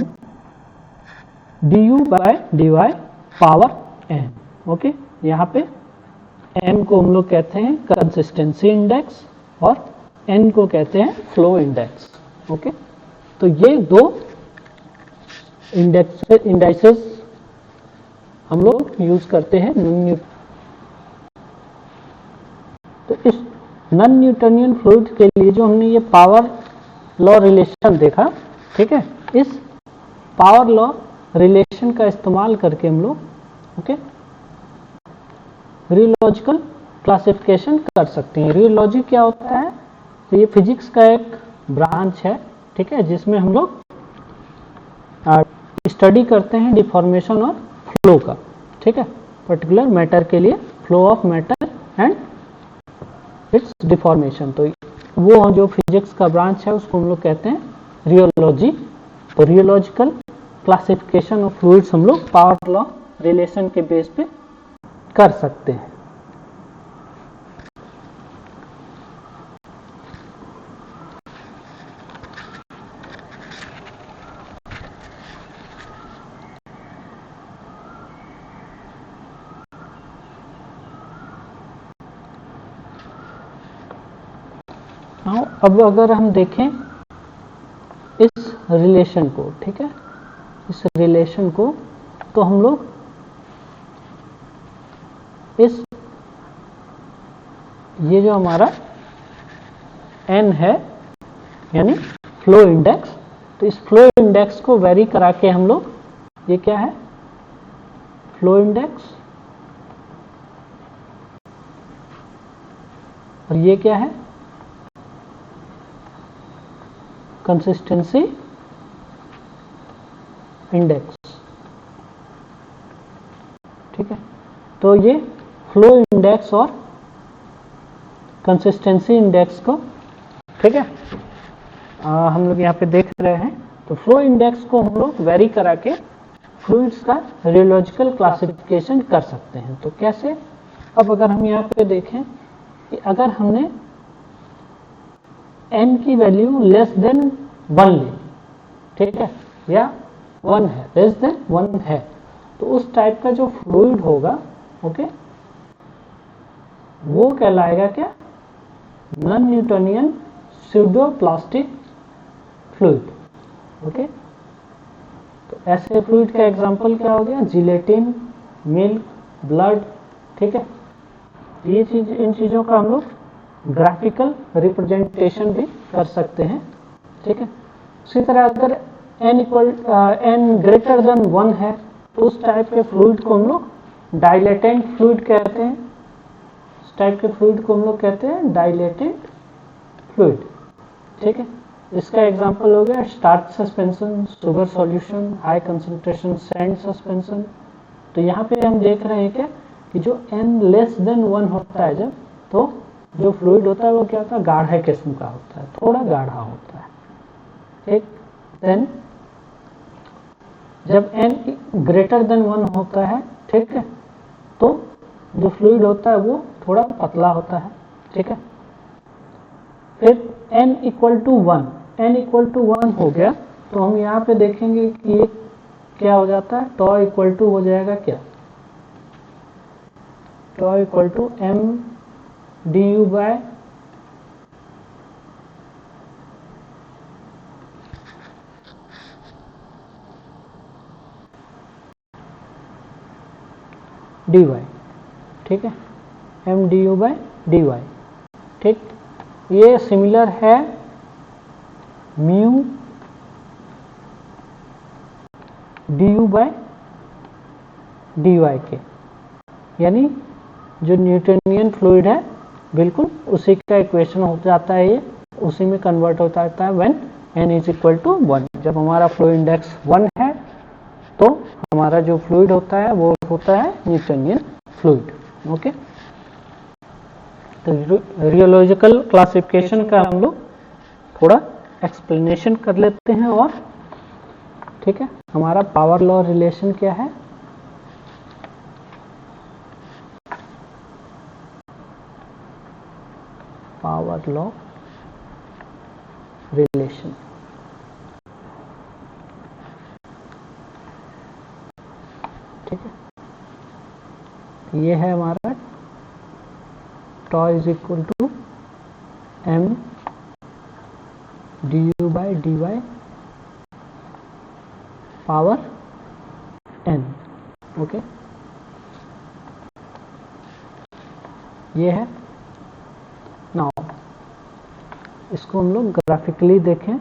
du/dy power n। Okay, यहाँ पे m को हम लोग कहते हैं कंसिस्टेंसी इंडेक्स और n को कहते हैं फ्लो इंडेक्स। ओके, तो ये दो इंडाइसेस हम लोग यूज करते हैं। तो इस नॉन न्यूटोनियन फ्लूइड के लिए जो हमने ये पावर लॉ रिलेशन देखा, ठीक है, इस पावर लॉ रिलेशन का इस्तेमाल करके हम लोग ओके रियोलॉजिकल क्लासिफिकेशन कर सकते हैं। रियोलॉजी क्या होता है? तो ये फिजिक्स का एक ब्रांच है, ठीक है, जिसमें हम लोग स्टडी करते हैं डिफॉर्मेशन और फ्लो का, ठीक है, पर्टिकुलर मैटर के लिए flow of matter and it's deformation. तो वो जो फिजिक्स का ब्रांच है उसको हम लोग कहते हैं रियोलॉजी। तो रियोलॉजिकल क्लासिफिकेशन ऑफ फ्लूइड्स हम लोग पावर लॉ रिलेशन के बेस पे कर सकते हैं। अब अगर हम देखें इस रिलेशन को, ठीक है, इस रिलेशन को, तो हम लोग इस ये जो हमारा n है यानी फ्लो इंडेक्स, तो इस फ्लो इंडेक्स को वेरी करा के हम लोग, ये क्या है, फ्लो इंडेक्स, और ये क्या है, कंसिस्टेंसी इंडेक्स, ठीक है। तो ये फ्लो इंडेक्स और कंसिस्टेंसी इंडेक्स को, ठीक है, हम लोग यहाँ पे देख रहे हैं। तो फ्लो इंडेक्स को हम लोग वेरी करा के फ्लूइड्स का रियोलॉजिकल क्लासिफिकेशन कर सकते हैं। तो कैसे? अब अगर हम यहाँ पे देखें कि अगर हमने n की वैल्यू लेस देन 1 ली, ठीक है, या 1 है, लेस देन 1 है, तो उस टाइप का जो फ्लूइड होगा, ओके, वो कहलाएगा क्या, non Newtonian pseudoplastic fluid, okay. तो ऐसे फ्लूइड का एग्जांपल क्या हो गया, जिलेटिन, मिल्क, ब्लड, ठीक है। ये चीज, इन चीजों का हम लोग ग्राफिकल रिप्रेजेंटेशन भी कर सकते हैं, ठीक है। उसी तरह अगर n ग्रेटर देन 1 है, तो उस टाइप के फ्लूइड को हम लोग डाइलेटेंट फ्लूइड कहते हैं। इस टाइप के फ्लूइड को हम लोग कहते हैं डाइलेटेंट फ्लूइड, ठीक है। इसका एग्जांपल हो गया starch suspension, sugar solution, high concentration sand suspension. तो यहाँ पे हम देख रहे हैं क्या कि जो n लेस देन 1 होता है, जब, तो जो फ्लूइड होता है वो क्या होता है, गाढ़े किस्म का होता है, थोड़ा गाढ़ा होता है, ठीक। देन जब n ग्रेटर देन 1 होता है, ठीक है, तो जो फ्लूइड होता है वो थोड़ा पतला होता है, ठीक है। फिर n equal to 1, n equal to 1 हो गया, तो हम यहाँ पे देखेंगे कि ये क्या हो जाता है, टॉ इक्वल टू हो जाएगा क्या, tau equal to m du by dy, ठीक है, m du बाय dy, ठीक। ये सिमिलर है म्यू du बाय dy के, यानी जो न्यूटोनियन फ्लूइड है बिल्कुल उसी का इक्वेशन हो जाता है, ये उसी में कन्वर्ट हो जाता है when n is equal to 1। जब हमारा फ्लो इंडेक्स 1 है तो हमारा जो फ्लूइड होता है वो होता है न्यूटोनियन फ्लूइड, ओके। तो रियोलॉजिकल क्लासिफिकेशन का हम लोग थोड़ा एक्सप्लेनेशन कर लेते हैं, और ठीक है, हमारा पावर लॉ रिलेशन क्या है, पावर लॉ रिलेशन, ठीक है। ये है हमारा tau is equal to m du by dy power n, okay. ये है नाउ इसको हम लोग ग्राफिकली देखें।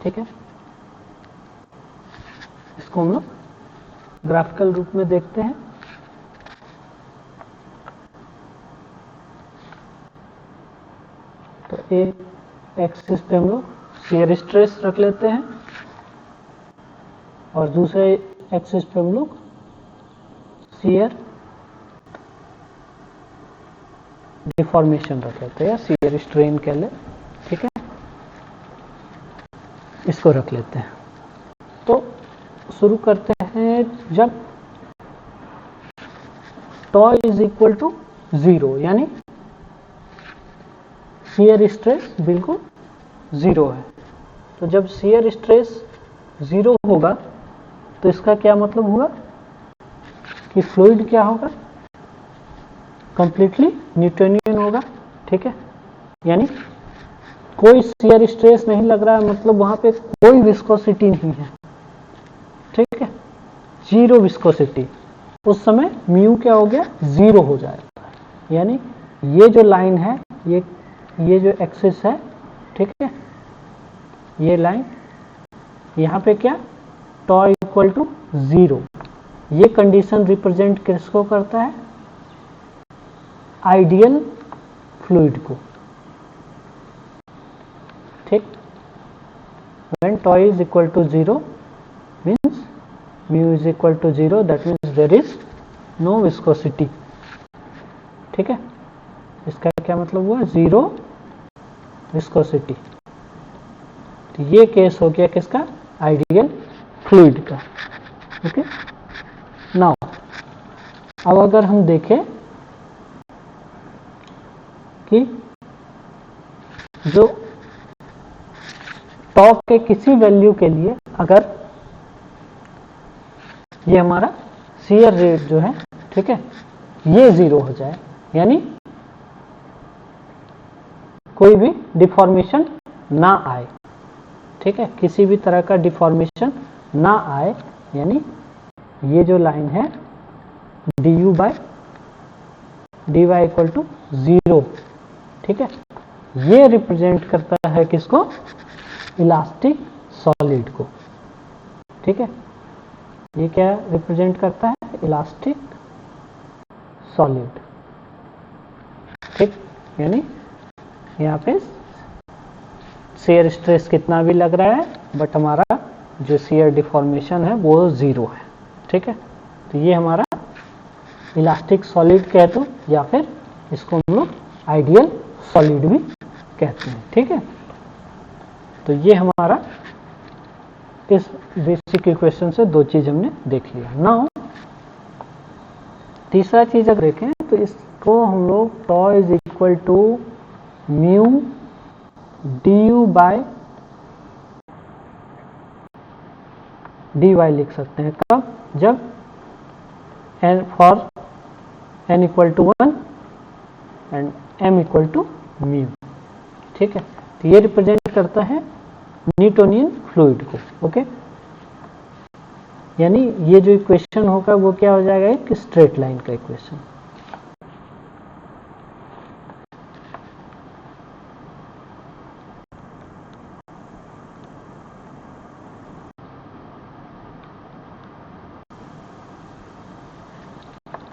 ठीक है, इसको हम लोग ग्राफिकल रूप में देखते हैं। तो एक एक्सिस पे हम लोग शियर स्ट्रेस रख लेते हैं और दूसरे एक्सिस पे हम लोग शियर डिफॉर्मेशन रख लेते हैं या शियर स्ट्रेन कह ले। ठीक है, इसको रख लेते हैं। तो शुरू करते हैं। जब टॉ इज इक्वल टू 0 यानी शियर स्ट्रेस बिल्कुल 0 है। तो जब शियर स्ट्रेस 0 होगा तो इसका क्या मतलब हुआ कि फ्लूइड क्या होगा, कंप्लीटली न्यूटोनियन होगा। ठीक है, यानी कोई शियर स्ट्रेस नहीं लग रहा है, मतलब वहां पे कोई विस्कोसिटी नहीं है। ठीक है, 0 विस्कोसिटी। उस समय म्यू क्या हो गया, 0 हो जाएगा। यानी ये जो लाइन है, ये जो एक्सिस है, ठीक है, ये लाइन यहाँ पे क्या, टॉ इक्वल टू 0। ये कंडीशन रिप्रेजेंट किसको करता है, आइडियल फ्लूइड को। ठीक, when tau is equal to 0 means mu is equal to 0, that means there is no viscosity। ठीक है, इसका क्या मतलब हुआ, 0 विस्कोसिटी। तो ये केस हो गया किसका, आइडियल फ्लूइड का। ओके, नाउ अब अगर हम देखें कि जो टॉ के किसी वैल्यू के लिए अगर ये हमारा शियर रेट जो है, ठीक है, ये 0 हो जाए, यानी कोई भी डिफॉर्मेशन ना आए। ठीक है, किसी भी तरह का डिफॉर्मेशन ना आए, यानी ये जो लाइन है du by dy equal to 0। ठीक है, ये रिप्रेजेंट करता है किसको, इलास्टिक सॉलिड को। ठीक है, ये क्या रिप्रेजेंट करता है, इलास्टिक सॉलिड। ठीक, यानी यहाँ पे शियर स्ट्रेस कितना भी लग रहा है, बट हमारा जो शियर डिफॉर्मेशन है वो 0 है। ठीक है, तो ये हमारा इलास्टिक सॉलिड कहते हैं, या फिर इसको हम लोग आइडियल सॉलिड भी कहते हैं। ठीक है, तो ये हमारा इस बेसिक इक्वेशन से दो चीज हमने देख लिया। नाउ तीसरा चीज अगर देखें तो इसको हम लोग tau is equal to mu du by dy लिख सकते हैं। कब, जब n for n equal to 1 and m equal to mu. ठीक है, तो ये रिप्रेजेंट करता है न्यूटोनियन फ्लूइड को। ओके, यानी ये जो इक्वेशन होगा वो क्या हो जाएगा, एक स्ट्रेट लाइन का इक्वेशन।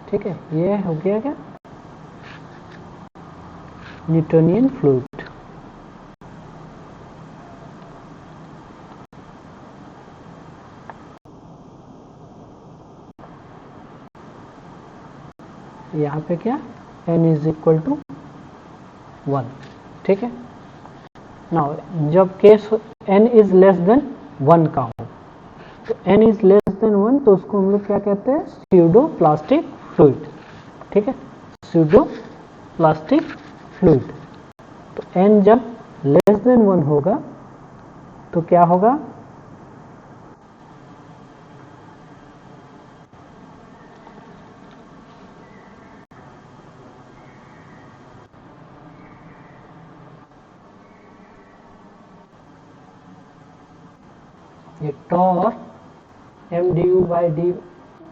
ठीक है, ये हो गया क्या, न्यूटोनियन फ्लूइड। यहाँ पे क्या, n इज इक्वल टू 1। ठीक है, नाउ जब case n is less than 1 का हो, तो n इज लेस देन 1 तो उसको हम लोग क्या कहते हैं, स्यूडो प्लास्टिक फ्लूइड। ठीक है, स्यूडो प्लास्टिक फ्लूइड। तो n जब लेस देन 1 होगा तो क्या होगा, ये tau M D U by D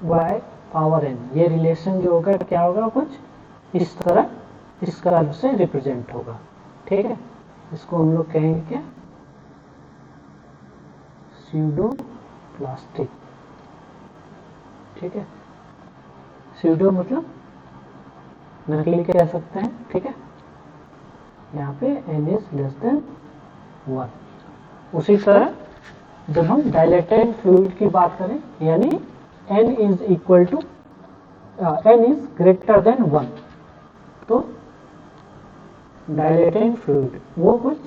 Y power n, ये रिलेशन जो होगा क्या होगा, कुछ इस तरह इस कर्व से रिप्रेजेंट होगा। ठीक है, इसको हम लोग कहेंगे क्या, स्यूडो प्लास्टिक। ठीक है, स्यूडो मतलब नकली कह सकते हैं। ठीक है, यहाँ पे n इज लेस देन 1। उसी तरह जब हम डायलेटेड फ्लूइड की बात करें, यानी n is equal to n is greater than 1, तो डायलेटेड फ्लूइड वो कुछ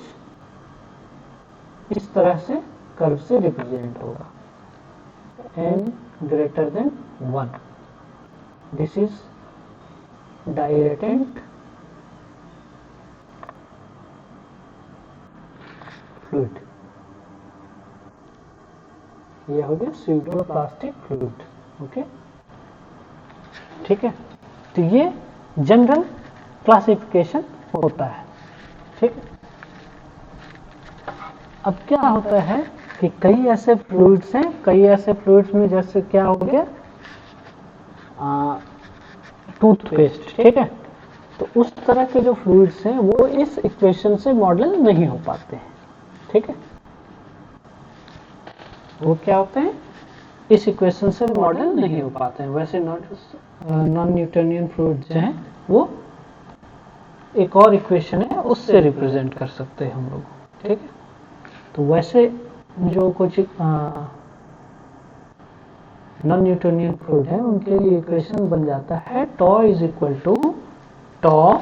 इस तरह से कर्व से रिप्रेजेंट होगा, n greater than 1, this is dilated fluid. ये हो गया स्यूडो प्लास्टिक फ्लूइड। ओके, ठीक है, तो ये जनरल क्लासिफिकेशन होता है। ठीक है, अब क्या होता है कि कई ऐसे फ्लूइड्स हैं, कई ऐसे फ्लूइड्स में जैसे क्या हो गया, टूथपेस्ट। ठीक है, तो उस तरह के जो फ्लूइड्स हैं वो इस इक्वेशन से मॉडल नहीं हो पाते हैं। ठीक है, वो क्या होते हैं, इस इक्वेशन से मॉडल नहीं हो पाते हैं। वैसे नॉन न्यूटोनियन फ्लूइड्स जो हैं वो एक और इक्वेशन है उससे रिप्रेजेंट कर सकते हैं हम लोग। ठीक है, तो वैसे जो कुछ नॉन न्यूटोनियन फ्लूइड है उनके लिए इक्वेशन बन जाता है tau is equal to tau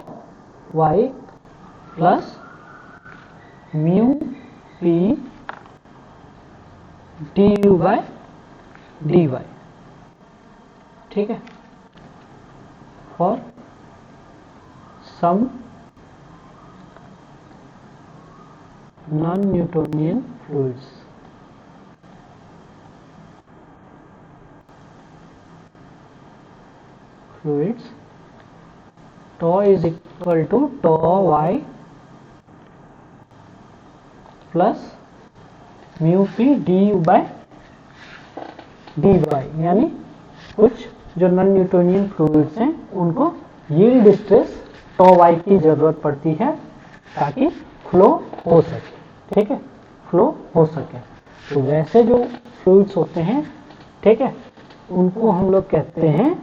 Y plus mu P D U by D Y. ठीक है, for some non Newtonian fluids. Tau is equal to tau Y plus mu P D U by D Y, यानी कुछ जो नॉन न्यूटोनियन फ्लूइड्स हैं उनको यील्ड स्ट्रेस टॉ वाई की जरूरत पड़ती है ताकि फ्लो हो सके। ठीक है, फ्लो हो सके। तो वैसे जो फ्लूइड्स होते हैं, ठीक है, उनको हम लोग कहते हैं,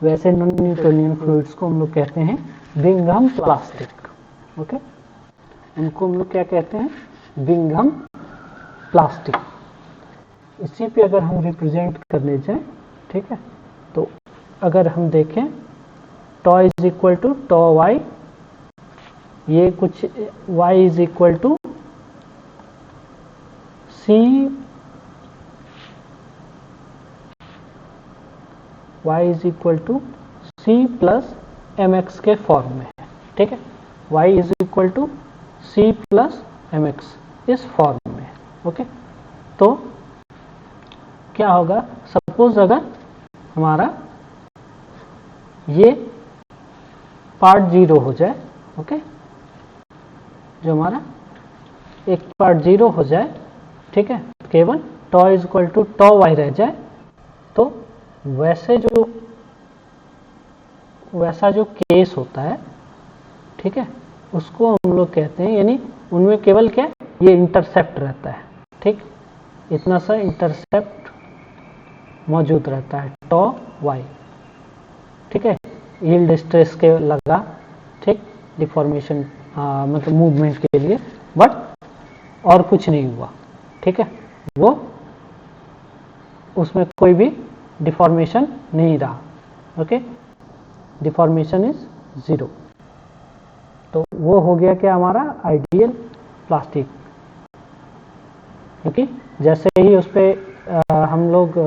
वैसे नॉन न्यूटोनियन फ्लूइड्स को हम लोग कहते हैं बिंघम प्लास्टिक। ओके, उनको हम लोग क्या कहते हैं, बिंघम प्लास्टिक। इसी पे अगर हम रिप्रेजेंट करने जाए, ठीक है, तो अगर हम देखें tau is equal to tau Y, ये कुछ y is equal to C, y is equal to C plus M X के फॉर्म में है। ठीक है, y is equal to C plus M X इस फॉर्म में। ओके, तो क्या होगा, सपोज अगर हमारा ये पार्ट 0 हो जाए, ओके, जो हमारा एक पार्ट 0 हो जाए, ठीक है, केवल tau is equal to tau Y रह जाए, तो वैसा जो केस होता है, ठीक है, उसको हम लोग कहते हैं, यानी उनमें केवल क्या, ये इंटरसेप्ट रहता है। ठीक, इतना सा इंटरसेप्ट मौजूद रहता है टॉ वाई। ठीक है, यील्ड स्ट्रेस के लगा, ठीक, डिफॉर्मेशन मतलब मूवमेंट के लिए, बट और कुछ नहीं हुआ। ठीक है, वो उसमें कोई भी डिफॉर्मेशन नहीं रहा। Okay, deformation is 0। तो वो हो गया क्या, हमारा आइडियल प्लास्टिक, क्योंकि जैसे ही उस पर हम लोग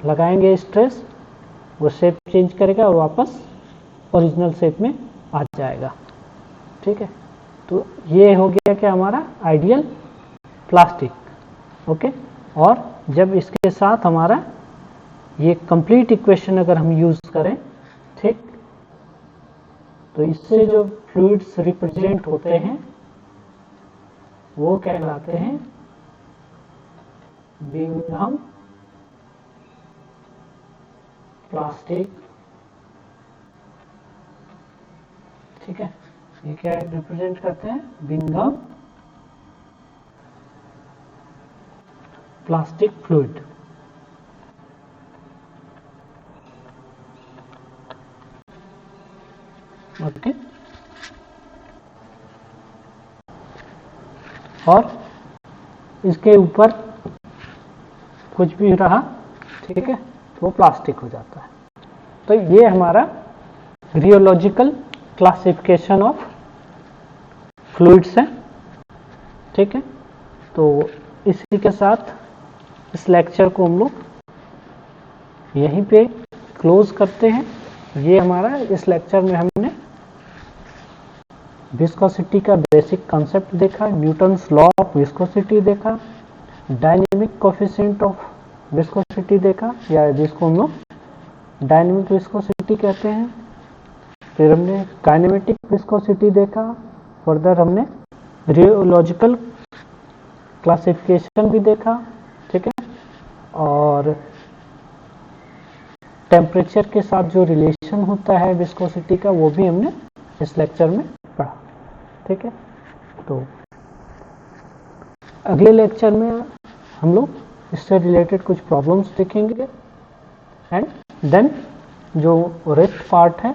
लगाएंगे स्ट्रेस, वो शेप चेंज करेगा और वापस ओरिजिनल शेप में आ जाएगा। ठीक है, तो ये हो गया क्या, हमारा आइडियल प्लास्टिक। ओके, और जब इसके साथ हमारा ये कंप्लीट इक्वेशन अगर हम यूज करें, ठीक, तो इससे जो फ्लूइड्स रिप्रेजेंट होते हैं वो कहलाते हैं बिंघम प्लास्टिक, ठीक है, ये क्या रिप्रेजेंट करते हैं, being a plastic fluid. Okay, और इसके ऊपर कुछ भी रहा, ठीक है, तो वो प्लास्टिक हो जाता है। तो ये हमारा रियोलॉजिकल क्लासिफिकेशन ऑफ फ्लूइड्स है, ठीक है। तो इसी के साथ इस लेक्चर को हम लोग यहीं पे क्लोज करते हैं। ये हमारा इस लेक्चर में हमने विस्कोसिटी का बेसिक कंसेप्ट देखा, न्यूटन्स लॉ ऑफ विस्कोसिटी देखा, डायनेमिक कोफिशिएंट ऑफ विस्कोसिटी देखा, या जिसको हम लोग डायनेमिक विस्कोसिटी कहते हैं। फिर हमने काइनेमेटिक विस्कोसिटी देखा, फर्दर हमने रियोलॉजिकल क्लासिफिकेशन भी देखा, ठीक है, और टेम्परेचर के साथ जो रिलेशन होता है विस्कोसिटी का वो भी हमने इस लेक्चर में पढ़ा, ठीक है। तो अगले लेक्चर में हम लोग इससे रिलेटेड कुछ प्रॉब्लम्स देखेंगे, एंड देन जो रेस्ट पार्ट है